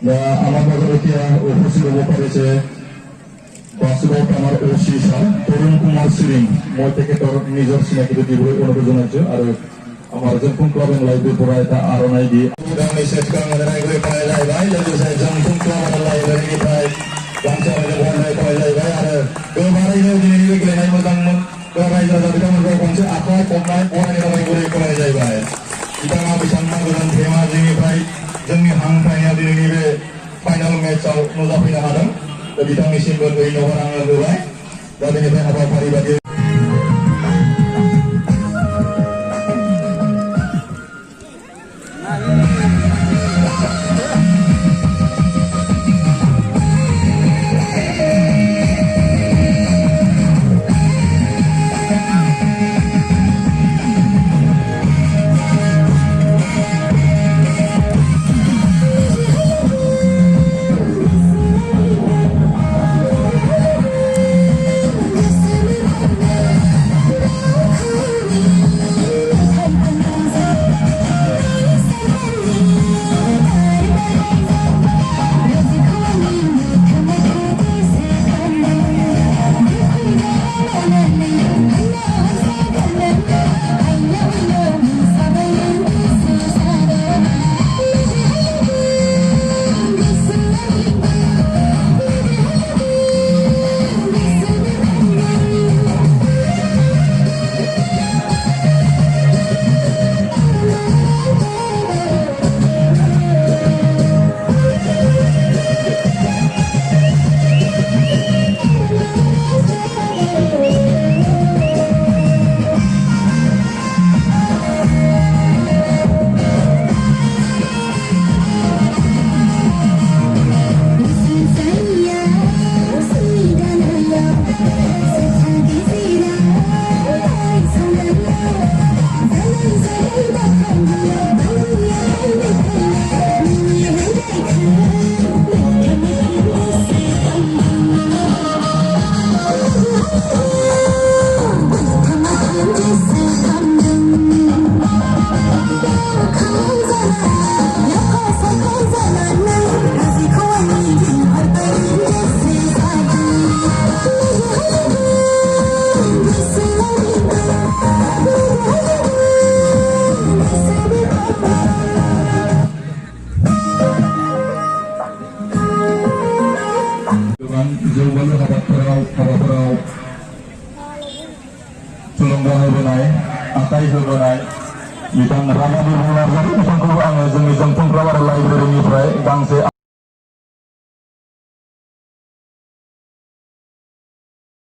दा आमार नगरखिया उपस्थित হব পেরেছে বাসুদেব আমার ওসি সাহেব তরুণ কুমার সিং মই তেখেতৰ নিজৰ চিনাকিটো দিবলৈ অনুৰোধ জনাইছো আৰু আমাৰ জনপুৰ ক্লাব লাইব্ৰেৰী পৰা এটা আৰণাই দি गावनि सेटखौ मोननायखौ फराय जाहैबाय लोगोसे जंफुं क्लाब लाइब्रेरीनिफ्राय गांसे हरनाय फराय जाहैबाय आरो गोबारैनो दिनैनि बे गेलेनाय मोजां रायजो राजा बिथांमोनखौ खनसे आखाइ खबनाय फरायनो थाखाय गुरै फराय जाहैबाय बिथाङा बेसेबांबा गोजान धेमाजिनिफ्राय जोंनि हांख्रायनाया दिनैनि बे फाइनाल मेचआव नुजाफैनो हादों दा बिथांनिसिमबो धन्यबाद आङो होबाय दा बेनिफ्राय हाबाफारि बायदि जौगालु हाबाफोराव थुलुंगा होबोनाय आखाइ होबोनाय बिथां रामादेव नार्जारि बिथांखौबो आङो जोंनि जंफुं क्लाब आरो लाइब्रेरिनिफ्राय गांसे